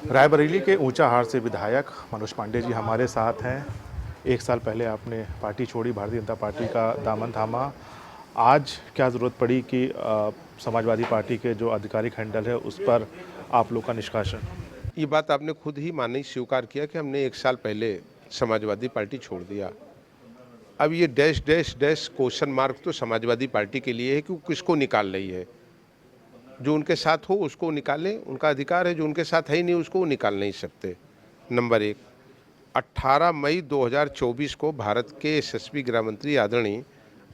रायबरेली के ऊंचाहार से विधायक मनोज पांडे जी हमारे साथ हैं। 1 साल पहले आपने पार्टी छोड़ी, भारतीय जनता पार्टी का दामन थामा। आज क्या ज़रूरत पड़ी कि समाजवादी पार्टी के जो आधिकारिक हैंडल है उस पर आप लोग का निष्कासन? ये बात आपने खुद ही मानी, स्वीकार किया कि हमने 1 साल पहले समाजवादी पार्टी छोड़ दिया। अब ये dash dash dash question mark तो समाजवादी पार्टी के लिए है कि वो किसको निकाल रही है। जो उनके साथ हो उसको निकालें, उनका अधिकार है। जो उनके साथ है ही नहीं उसको वो निकाल नहीं सकते। नंबर 1, 18 मई 2024 को भारत के यशस्वी गृह मंत्री आदरणीय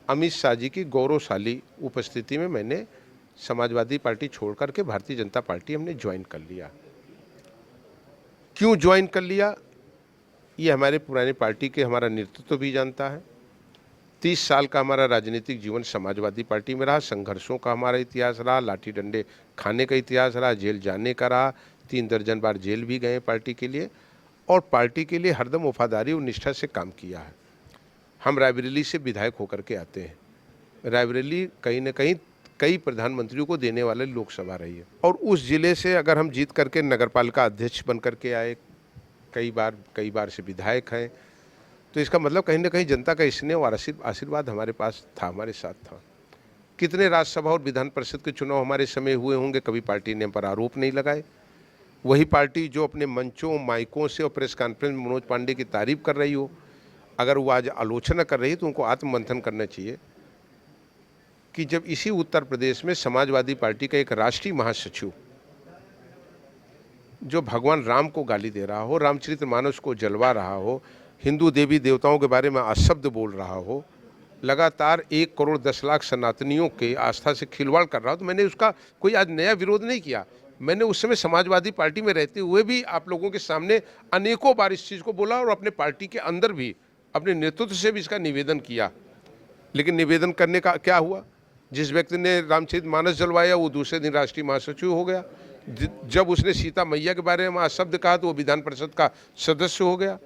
अमित शाह जी की गौरवशाली उपस्थिति में मैंने समाजवादी पार्टी छोड़ करके भारतीय जनता पार्टी हमने ज्वाइन कर लिया। क्यों ज्वाइन कर लिया, ये हमारे पुराने पार्टी के हमारा नेतृत्व भी जानता है। 30 साल का हमारा राजनीतिक जीवन समाजवादी पार्टी में रहा। संघर्षों का हमारा इतिहास रहा, लाठी डंडे खाने का इतिहास रहा, जेल जाने का रहा। 3 दर्जन बार जेल भी गए पार्टी के लिए, और पार्टी के लिए हरदम वफादारी और निष्ठा से काम किया है। हम रायबरेली से विधायक होकर के आते हैं। रायबरेली कहीं न कहीं कई प्रधानमंत्रियों को देने वाले लोकसभा रही है, और उस ज़िले से अगर हम जीत करके नगरपालिका अध्यक्ष बन करके आए, कई बार से विधायक हैं, तो इसका मतलब कहीं ना कहीं जनता का स्नेह और आशीर्वाद हमारे पास था, हमारे साथ था। कितने राज्यसभा और विधान परिषद के चुनाव हमारे समय हुए होंगे, कभी पार्टी ने हम पर आरोप नहीं लगाए। वही पार्टी जो अपने मंचों, माइकों से और प्रेस कॉन्फ्रेंस में मनोज पांडे की तारीफ कर रही हो, अगर वो आज आलोचना कर रही है तो उनको आत्ममंथन करना चाहिए कि जब इसी उत्तर प्रदेश में समाजवादी पार्टी का एक राष्ट्रीय महासचिव जो भगवान राम को गाली दे रहा हो, रामचरितमानस को जलवा रहा हो, हिंदू देवी देवताओं के बारे में अशब्द बोल रहा हो, लगातार 1 करोड़ 10 लाख सनातनियों के आस्था से खिलवाड़ कर रहा हो, तो मैंने उसका कोई आज नया विरोध नहीं किया। मैंने उस समय समाजवादी पार्टी में रहते हुए भी आप लोगों के सामने अनेकों बार इस चीज़ को बोला, और अपने पार्टी के अंदर भी अपने नेतृत्व से भी इसका निवेदन किया। लेकिन निवेदन करने का क्या हुआ, जिस व्यक्ति ने रामचरितमानस जलवाया वो दूसरे दिन राष्ट्रीय महासचिव हो गया। जब उसने सीता मैया के बारे में शब्द कहा तो वो विधान परिषद का सदस्य हो गया।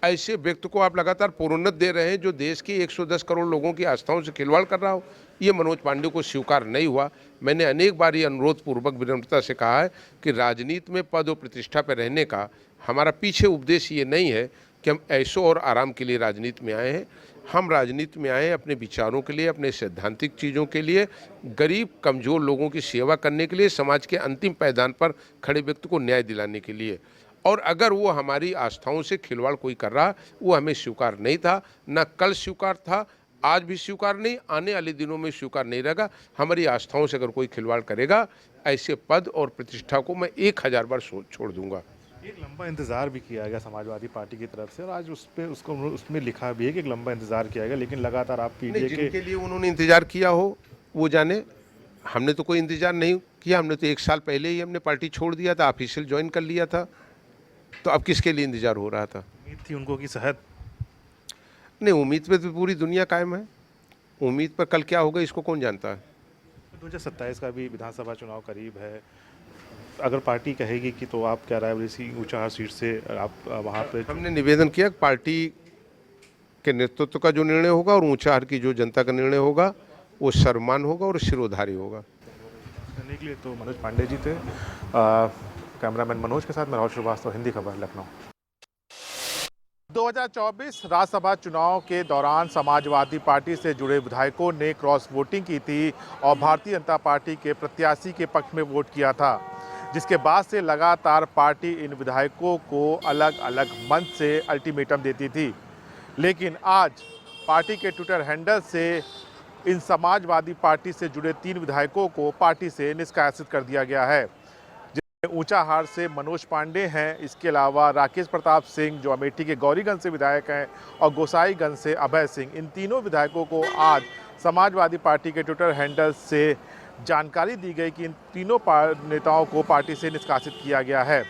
ऐसे व्यक्ति को आप लगातार प्रोन्नत दे रहे हैं जो देश की 110 करोड़ लोगों की आस्थाओं से खिलवाड़ कर रहा हो। ये मनोज पांडे को स्वीकार नहीं हुआ। मैंने अनेक बार ये अनुरोध पूर्वक विनम्रता से कहा है कि राजनीति में पद और प्रतिष्ठा पर रहने का हमारा पीछे उपदेश ये नहीं है कि हम ऐशो और आराम के लिए राजनीति में आए हैं। हम राजनीति में आए हैं अपने विचारों के लिए, अपने सैद्धांतिक चीज़ों के लिए, गरीब कमज़ोर लोगों की सेवा करने के लिए, समाज के अंतिम पायदान पर खड़े व्यक्ति को न्याय दिलाने के लिए। और अगर वो हमारी आस्थाओं से खिलवाड़ कोई कर रहा, वो हमें स्वीकार नहीं था, ना कल स्वीकार था, आज भी स्वीकार नहीं, आने वाले दिनों में स्वीकार नहीं रहेगा। हमारी आस्थाओं से अगर कोई खिलवाड़ करेगा, ऐसे पद और प्रतिष्ठा को मैं 1000 बार छोड़ दूंगा। एक लंबा इंतज़ार भी किया गया समाजवादी पार्टी की तरफ से, और आज उसमें लिखा भी है कि एक लंबा इंतज़ार किया गया, लेकिन लगातार आप पीडीए के जिनके लिए उन्होंने इंतजार किया हो वो जाने। हमने तो कोई इंतजार नहीं किया। हमने तो 1 साल पहले ही हमने पार्टी छोड़ दिया था, ऑफिशियल ज्वाइन कर लिया था। तो अब किसके लिए इंतजार हो रहा था? उम्मीद थी उनको कि शायद। नहीं, उम्मीद पे तो पूरी दुनिया कायम है। उम्मीद पर कल क्या होगा इसको कौन जानता है। 2027 का भी विधानसभा चुनाव करीब है। अगर पार्टी कहेगी कि तो आप क्या रायबरेली ऊंचाहार सीट से आप वहाँ पे? हमने निवेदन किया कि पार्टी के नेतृत्व का जो निर्णय होगा और ऊंचाहार की जो जनता का निर्णय होगा वो सर्वमान्य होगा और शिरोधार्य होगा। करने के लिए तो मनोज पांडे जी थे। कैमरामैन मनोज के साथ मैं राहुल श्रीवास्तव, हिंदी खबर, लखनऊ। 2024 राज्यसभा चुनाव के दौरान समाजवादी पार्टी से जुड़े विधायकों ने क्रॉस वोटिंग की थी और भारतीय जनता पार्टी के प्रत्याशी के पक्ष में वोट किया था, जिसके बाद से लगातार पार्टी इन विधायकों को अलग अलग मंच से अल्टीमेटम देती थी। लेकिन आज पार्टी के ट्विटर हैंडल से इन समाजवादी पार्टी से जुड़े 3 विधायकों को पार्टी से निष्कासित कर दिया गया है। ऊंचाहार से मनोज पांडे हैं, इसके अलावा राकेश प्रताप सिंह जो अमेठी के गौरीगंज से विधायक हैं, और गोसाईगंज से अभय सिंह। इन तीनों विधायकों को आज समाजवादी पार्टी के ट्विटर हैंडल से जानकारी दी गई कि इन तीनों नेताओं को पार्टी से निष्कासित किया गया है।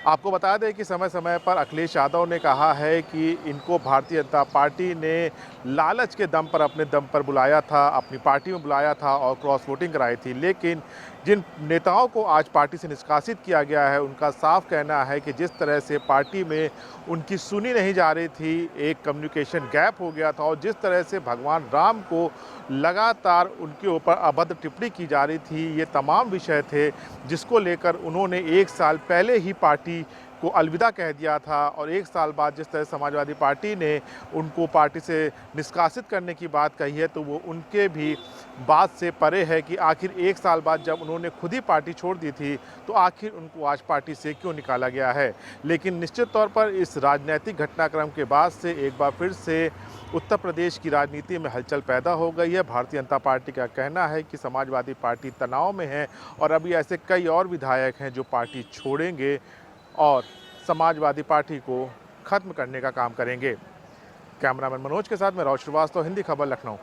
आपको बता दें कि समय समय पर अखिलेश यादव ने कहा है कि इनको भारतीय जनता पार्टी ने लालच के दम पर अपने दम पर बुलाया था, अपनी पार्टी में बुलाया था और क्रॉस वोटिंग कराई थी, लेकिन जिन नेताओं को आज पार्टी से निष्कासित किया गया है, उनका साफ कहना है कि जिस तरह से पार्टी में उनकी सुनी नहीं जा रही थी, एक कम्युनिकेशन गैप हो गया था और जिस तरह से भगवान राम को लगातार उनके ऊपर अभद्र टिप्पणी की जा रही थी, ये तमाम विषय थे जिसको लेकर उन्होंने 1 साल पहले ही पार्टी को अलविदा कह दिया था। और 1 साल बाद जिस तरह समाजवादी पार्टी ने उनको पार्टी से निष्कासित करने की बात कही है, तो वो उनके भी बात से परे है कि आखिर 1 साल बाद जब उन्होंने खुद ही पार्टी छोड़ दी थी, तो आखिर उनको आज पार्टी से क्यों निकाला गया है। लेकिन निश्चित तौर पर इस राजनीतिक घटनाक्रम के बाद से एक बार फिर से उत्तर प्रदेश की राजनीति में हलचल पैदा हो गई है। भारतीय जनता पार्टी का कहना है कि समाजवादी पार्टी तनाव में है और अभी ऐसे कई और विधायक हैं जो पार्टी छोड़ेंगे और समाजवादी पार्टी को खत्म करने का काम करेंगे। कैमरामैन मनोज के साथ मैं राव श्रीवास्तव, हिंदी खबर, लखनऊ।